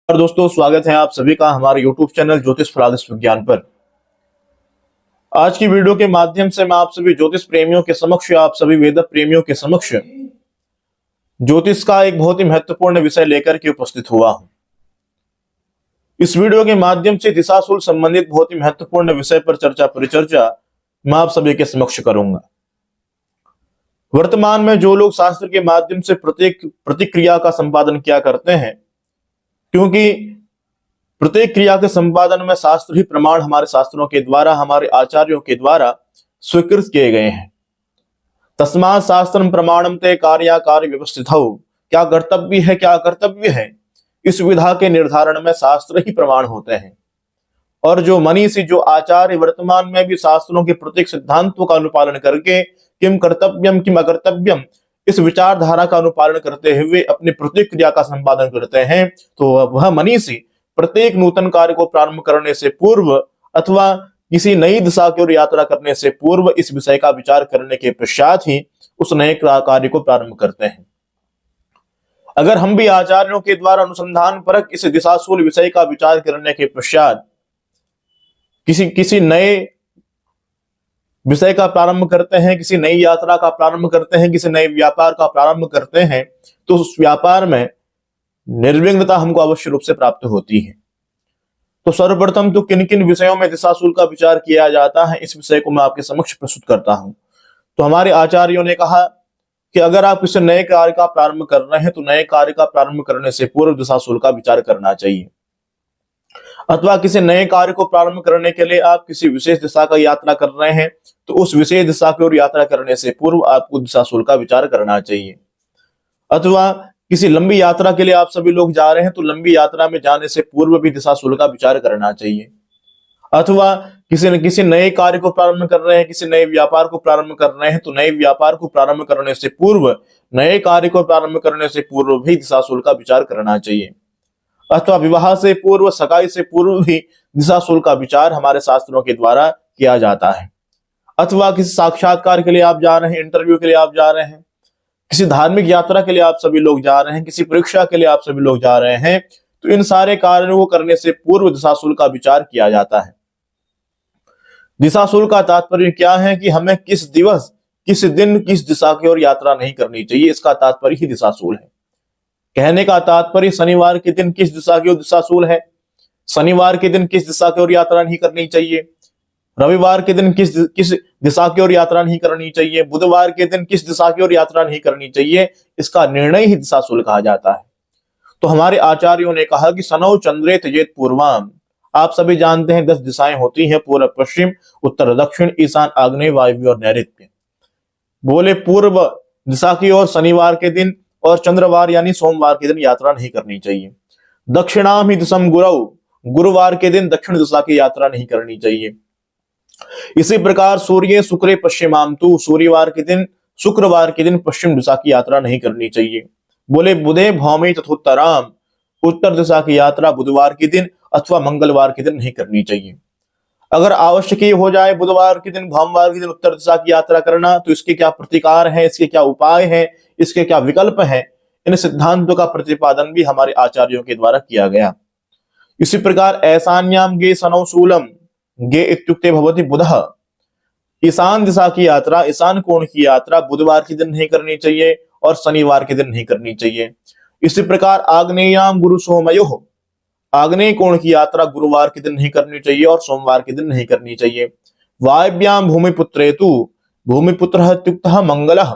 और दोस्तों, स्वागत है आप सभी का हमारे YouTube चैनल ज्योतिष प्रादेश विज्ञान पर। आज की वीडियो के माध्यम से मैं आप सभी ज्योतिष प्रेमियों के समक्ष या आप सभी वेद प्रेमियों के समक्ष ज्योतिष का एक बहुत ही महत्वपूर्ण विषय लेकर के उपस्थित हुआ हूं। इस वीडियो के माध्यम से दिशाशूल संबंधित बहुत ही महत्वपूर्ण विषय पर परिचर्चा मैं आप सभी के समक्ष करूंगा। वर्तमान में जो लोग शास्त्र के माध्यम से प्रत्येक प्रतिक्रिया का संपादन किया करते हैं, क्योंकि प्रत्येक क्रिया के संपादन में शास्त्र ही प्रमाण हमारे शास्त्रों के द्वारा, हमारे आचार्यों के द्वारा स्वीकृत किए गए हैं। तस्मात् शास्त्रम प्रमाणम ते कार्याकार्य व्यवस्थित हो, क्या कर्तव्य है क्या अकर्तव्य है, इस विधा के निर्धारण में शास्त्र ही प्रमाण होते हैं। और जो मनीषी, जो आचार्य वर्तमान में भी शास्त्रों के प्रत्येक सिद्धांतों का अनुपालन करके किम कर्तव्यम किम अकर्तव्यम इस विचारधारा का अनुपालन करते हुए अपनी प्रत्येक क्रिया का संपादन करते हैं, तो वह मनीषी प्रत्येक नूतन कार्य को प्रारंभ करने से पूर्व अथवा किसी नई दिशा की ओर यात्रा करने से पूर्व इस विषय का विचार करने के पश्चात ही उस नए कार्य को प्रारंभ करते हैं। अगर हम भी आचार्यों के द्वारा अनुसंधान परक इस दिशाशूल विषय का विचार करने के पश्चात किसी नए विषय का प्रारंभ करते हैं, किसी नई यात्रा का प्रारंभ करते हैं, किसी नए व्यापार का प्रारंभ करते हैं, तो उस व्यापार में निर्विघ्नता हमको अवश्य रूप से प्राप्त होती है। तो सर्वप्रथम तो किन किन विषयों में दिशाशूल का विचार किया जाता है, इस विषय को मैं आपके समक्ष प्रस्तुत करता हूं। तो हमारे आचार्यों ने कहा कि अगर आप किसी नए कार्य का प्रारंभ कर रहे हैं तो नए कार्य का प्रारंभ करने से पूर्व दिशाशूल का विचार करना चाहिए, अथवा किसी नए कार्य को प्रारंभ करने के लिए आप किसी विशेष दिशा का यात्रा कर रहे हैं तो उस विशेष दिशा की ओर यात्रा करने से पूर्व आपको दिशाशूल का विचार करना चाहिए। अथवा किसी लंबी यात्रा के लिए आप सभी लोग जा रहे हैं तो लंबी यात्रा में जाने से पूर्व भी दिशाशूल का विचार करना चाहिए। अथवा किसी नए कार्य को प्रारंभ कर रहे हैं, किसी नए व्यापार को प्रारंभ कर रहे हैं तो नए व्यापार को प्रारंभ करने से पूर्व, नए कार्य को प्रारंभ करने से पूर्व भी दिशाशूल का विचार करना चाहिए। अथवा विवाह से पूर्व, सगाई से पूर्व भी दिशाशूल का विचार हमारे शास्त्रों के द्वारा किया जाता है। अथवा किसी साक्षात्कार के लिए आप जा रहे हैं, इंटरव्यू के लिए आप जा रहे हैं, किसी धार्मिक यात्रा के लिए आप सभी लोग जा रहे हैं, किसी परीक्षा के लिए आप सभी लोग जा रहे हैं, तो इन सारे कार्यों को करने से पूर्व दिशाशूल का विचार किया जाता है। दिशाशूल का तात्पर्य क्या है कि हमें किस दिवस, किस दिन, किस दिशा की ओर यात्रा नहीं करनी चाहिए, इसका तात्पर्य ही दिशाशूल है। कहने का तात्पर्य शनिवार के दिन किस दिशा की ओर दिशाशूल है, शनिवार के दिन किस दिशा की ओर यात्रा नहीं करनी चाहिए, रविवार के दिन किस दिशा की ओर यात्रा नहीं करनी चाहिए, बुधवार के दिन किस दिशा की ओर यात्रा नहीं करनी चाहिए, इसका निर्णय ही दिशाशूल कहा जाता है। तो हमारे आचार्यों ने कहा कि सनौ चंद्रे त्यजेत पूर्वाम, आप सभी जानते हैं 10 दिशाएं होती हैं, पूर्व, पश्चिम, उत्तर, दक्षिण, ईशान, आग्नेय, वायव्य और नैऋत्य। बोले पूर्व दिशा की ओर शनिवार के दिन और चंद्रवार यानी सोमवार के दिन यात्रा नहीं करनी चाहिए। दक्षिणाम ही दिशम गुरौ, गुरुवार के दिन दक्षिण दिशा की यात्रा नहीं करनी चाहिए। इसी प्रकार सूर्य शुक्रे पश्चिमाम तु, सूर्यवार के दिन, शुक्रवार के दिन पश्चिम दिशा की यात्रा नहीं करनी चाहिए। बोले बुधे भौमी तथोत्तराम, उत्तर दिशा की यात्रा बुधवार के दिन अथवा मंगलवार के दिन नहीं करनी चाहिए। अगर आवश्यक ही हो जाए बुधवार के दिन, भौमवार के दिन उत्तर दिशा की यात्रा करना, तो इसके क्या प्रतिकार है, इसके क्या उपाय है, इसके क्या विकल्प है, इन सिद्धांतों का प्रतिपादन भी हमारे आचार्यों के द्वारा किया गया। इसी प्रकार ऐसान्याम गे सनौ शूलम, गे इत्युक्ते भवति बुधः, ईशान दिशा की यात्रा, ईशान कोण की यात्रा बुधवार के दिन नहीं करनी चाहिए और शनिवार के दिन नहीं करनी चाहिए। इसी प्रकार आग्नेयाम गुरु सोमयोः, आग्नेय कोण की यात्रा गुरुवार के दिन नहीं करनी चाहिए और सोमवार के दिन नहीं करनी चाहिए। वायव्याम भूमिपुत्रेतु, भूमिपुत्रः इत्युक्तः मंगलः,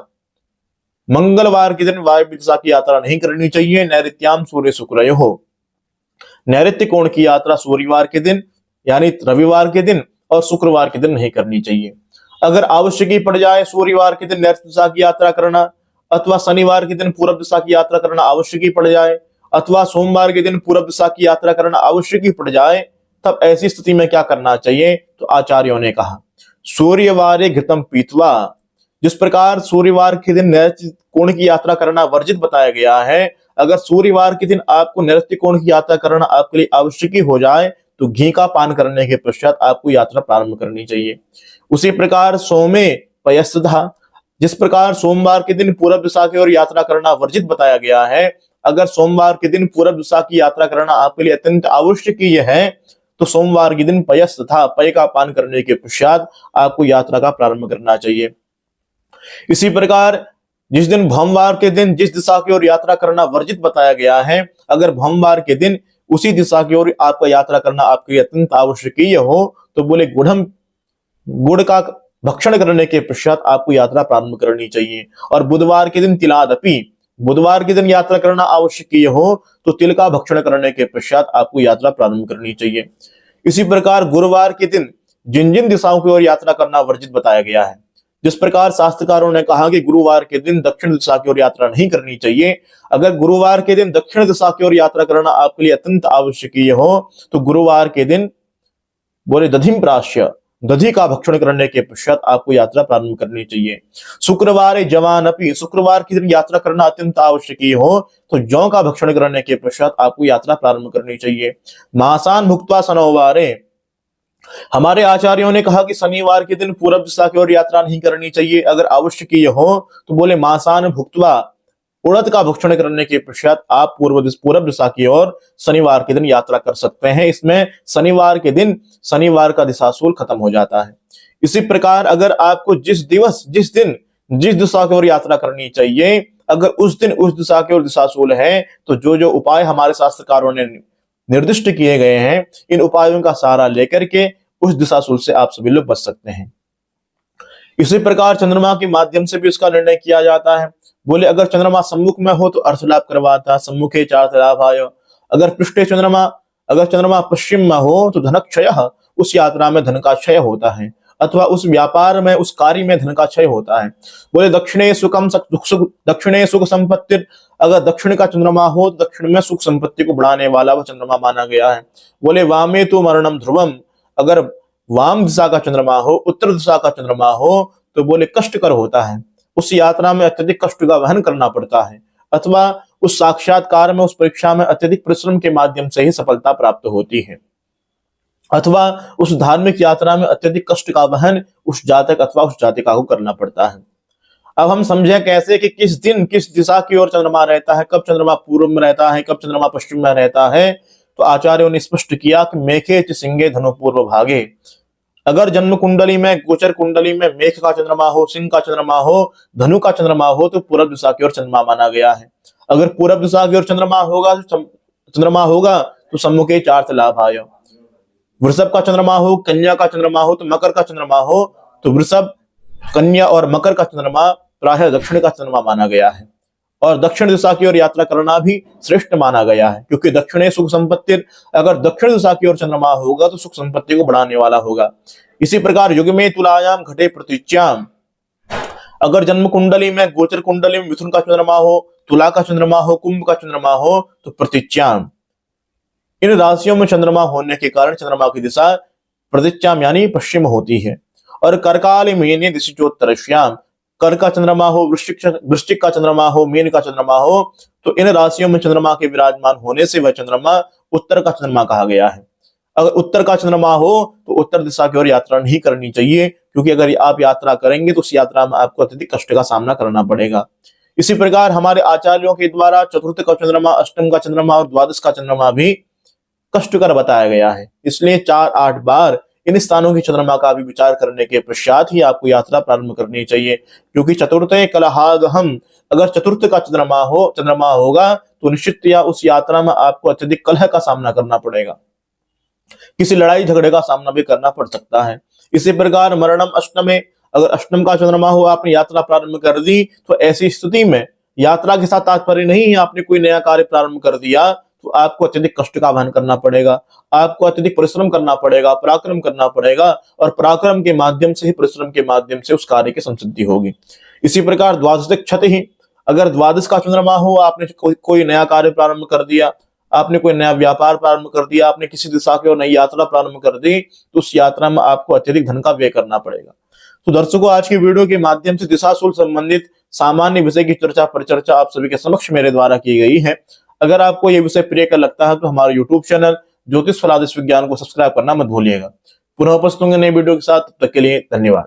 मंगलवार के दिन वायव्य दिशा की यात्रा नहीं करनी चाहिए। नैऋत्याम सूर्य शुक्रयोः, नैऋत्य कोण की यात्रा सूर्यवार के दिन यानी रविवार के दिन और शुक्रवार के दिन नहीं करनी चाहिए। अगर आवश्यक ही पड़ जाए सूर्यवार के दिन नैऋत्य दिशा की यात्रा करना, अथवा शनिवार के दिन पूर्व दिशा की यात्रा करना आवश्यक ही पड़ जाए, अथवा सोमवार के दिन पूर्व दिशा की यात्रा करना आवश्यक ही पड़ जाए, तब ऐसी स्थिति में क्या करना चाहिए? तो आचार्यों ने कहा सूर्यवारे घृतम पीत्वा, जिस प्रकार सूर्यवार के दिन नैऋत्य कोण की यात्रा करना वर्जित बताया गया है, अगर सूर्यवार के दिन आपको नैऋत्य कोण की यात्रा करना आपके लिए आवश्यक ही हो जाए तो घी का पान करने के पश्चात आपको यात्रा प्रारंभ करनी चाहिए। उसी प्रकार सोमे पयस्तथा, जिस प्रकार सोमवार के दिन पूर्व दिशा की ओर यात्रा करना वर्जित बताया गया है, अगर सोमवार के दिन पूर्व दिशा की यात्रा करना आपके लिए अत्यंत आवश्यक है तो सोमवार के दिन पयस तथा पेय का पान करने के पश्चात आपको यात्रा का प्रारंभ करना चाहिए। इसी प्रकार जिस दिन भोमवार के दिन जिस दिशा की ओर यात्रा करना वर्जित बताया गया है, अगर भोमवार के दिन उसी दिशा की ओर आपका यात्रा करना आपके लिए अत्यंत आवश्यक हो तो बोले गुड़ का भक्षण करने के पश्चात आपको यात्रा प्रारंभ करनी चाहिए। और बुधवार के दिन तिलादपि, बुधवार के दिन यात्रा करना आवश्यक हो तो तिल का भक्षण करने के पश्चात आपको यात्रा प्रारंभ करनी चाहिए। इसी प्रकार गुरुवार के दिन जिन जिन दिशाओं की ओर यात्रा करना वर्जित बताया गया है, जिस प्रकार शास्त्रकारों ने कहा कि गुरुवार के दिन दक्षिण दिशा की ओर यात्रा नहीं करनी चाहिए, अगर गुरुवार के दिन दक्षिण दिशा की ओर यात्रा करना आपके लिए अत्यंत आवश्यक हो तो गुरुवार के दिन बोले दधिम प्राश्य, दधि का भक्षण करने के पश्चात आपको यात्रा प्रारंभ करनी चाहिए। शुक्रवार जवान अपनी, शुक्रवार के दिन यात्रा करना अत्यंत आवश्यक हो तो जौ का भक्षण करने के पश्चात आपको यात्रा प्रारंभ करनी चाहिए। मासान भुक्त्वा शनिवारे, हमारे आचार्यों ने कहा कि शनिवार के दिन पूर्व दिशा की ओर यात्रा नहीं करनी चाहिए, अगर आवश्यक हो तो बोले मासान भुक्त्वा, उड़द का भक्षण करने के पश्चात आप पूर्व दिशा की ओर शनिवार के दिन यात्रा कर सकते हैं। इसमें शनिवार के दिन शनिवार का दिशाशूल खत्म हो जाता है। इसी प्रकार अगर आपको जिस दिन जिस दिशा की ओर यात्रा करनी चाहिए, अगर उस दिन उस दिशा की ओर दिशाशूल है तो जो उपाय हमारे शास्त्रकारों ने निर्दिष्ट किए गए हैं, इन उपायों का सहारा लेकर के उस दिशाशूल से आप सभी लोग बच सकते हैं। इसी प्रकार चंद्रमा के माध्यम से भी इसका निर्णय किया जाता है। बोले अगर चंद्रमा सम्मुख में हो तो अर्थ लाभ करवाता, सम्मुखे चार्थ लाभाय। अगर पृष्ठे चंद्रमा, अगर चंद्रमा पश्चिम में हो तो धनक्षय, उस यात्रा में धन का क्षय होता है, अथवा उस व्यापार में उस कार्य में धन का क्षय होता है। बोले दक्षिणे दक्षिणे सुख संपत्ति, अगर दक्षिण का चंद्रमा हो तो दक्षिण में सुख संपत्ति को बढ़ाने वाला वह चंद्रमा माना गया है। बोले वामे तो मरणम ध्रुवम, अगर वाम दिशा का चंद्रमा हो, उत्तर दिशा का चंद्रमा हो तो बोले कष्टकर होता है, उस यात्रा में अत्यधिक कष्ट का वहन करना पड़ता है, अथवा उस साक्षात्कार में उस परीक्षा में अत्यधिक परिश्रम के माध्यम से ही सफलता प्राप्त होती है, अथवा उस धार्मिक यात्रा में अत्यधिक कष्ट का वहन उस जातक अथवा उस जातिका को करना पड़ता है। अब हम समझे कैसे कि किस दिन किस दिशा की ओर चंद्रमा रहता है, कब चंद्रमा पूर्व में रहता है, कब चंद्रमा पश्चिम में रहता है। तो आचार्यों ने स्पष्ट किया कि मेघे च सिंहे धनु पूर्व भागे, अगर जन्म कुंडली में गोचर कुंडली में मेघ का चंद्रमा हो, सिंह का चंद्रमा हो, धनु का चंद्रमा हो तो पूर्व दिशा की ओर चंद्रमा माना गया है। अगर पूर्व दिशा की ओर चंद्रमा होगा तो सम्मुखे चार्थ लाभाय। वृषभ का चंद्रमा हो, कन्या का चंद्रमा हो तो मकर का चंद्रमा हो तो वृषभ, कन्या और मकर का चंद्रमा प्रायः दक्षिण का चंद्रमा माना गया है। और दक्षिण दिशा की ओर यात्रा करना भी श्रेष्ठ माना गया है, क्योंकि दक्षिणे सुख संपत्ति, अगर दक्षिण दिशा की ओर चंद्रमा होगा तो सुख संपत्ति को बढ़ाने वाला होगा। इसी प्रकार युग में तुलायाम घटे प्रतीच्याम, अगर जन्म कुंडली में गोचर कुंडली में मिथुन का चंद्रमा हो, तुला का चंद्रमा हो, कुंभ का चंद्रमा हो तो प्रतीच्याम, इन राशियों में चंद्रमा होने के कारण चंद्रमा की दिशा प्रतीच्याम यानी पश्चिम होती है। और कर्काल मीने दिशोत्तरश्याम, कर का चंद्रमा हो, वृश्चिक का चंद्रमा हो, मीन का चंद्रमा हो तो इन राशियों में चंद्रमा के विराजमान होने से वह चंद्रमा उत्तर का चंद्रमा कहा गया है। अगर उत्तर का चंद्रमा हो तो उत्तर दिशा की ओर यात्रा नहीं करनी चाहिए, क्योंकि अगर आप यात्रा करेंगे तो उस यात्रा में आपको अत्यधिक कष्ट का सामना करना पड़ेगा। इसी प्रकार हमारे आचार्यों के द्वारा चतुर्थ का चंद्रमा, अष्टम का चंद्रमा और द्वादश का चंद्रमा भी कष्टकर बताया गया है। इसलिए 4-8 बार इन स्थानों की चंद्रमा का भी विचार करने के पश्चात ही आपको यात्रा प्रारंभ करनी चाहिए, क्योंकि चतुर्थे कलहागहम, अगर चतुर्थ का चंद्रमा होगा तो निश्चित या उस यात्रा में आपको अत्यधिक कलह का सामना करना पड़ेगा, किसी लड़ाई झगड़े का सामना भी करना पड़ सकता है। इसी प्रकार मरणम अष्टमे, अगर अष्टम का चंद्रमा हो, आपने यात्रा प्रारंभ कर दी तो ऐसी स्थिति में यात्रा के साथ तात्पर्य नहीं है आपने कोई नया कार्य प्रारंभ कर दिया तो आपको अत्यधिक कष्ट का वहन करना पड़ेगा, आपको अत्यधिक परिश्रम करना पड़ेगा, पराक्रम करना पड़ेगा, और पराक्रम के माध्यम से ही, परिश्रम के माध्यम से उस कार्य की संसिद्धि होगी। इसी प्रकार द्वादश क्षति ही, अगर द्वादश का चंद्रमा हो, आपने कोई नया कार्य प्रारंभ कर दिया, आपने कोई नया व्यापार प्रारंभ कर दिया, आपने किसी दिशा की ओर नई यात्रा प्रारंभ कर दी तो उस यात्रा में आपको अत्यधिक धन का व्यय करना पड़ेगा। तो दर्शकों, आज की वीडियो के माध्यम से दिशाशूल संबंधित सामान्य विषय की चर्चा परिचर्चा आप सभी के समक्ष मेरे द्वारा की गई है। अगर आपको यह विषय प्रिय कर लगता है तो हमारे YouTube चैनल ज्योतिष फलादेश विज्ञान को सब्सक्राइब करना मत भूलिएगा। पुनः उपस्थित होंगे नई वीडियो के साथ, तब तक के लिए धन्यवाद।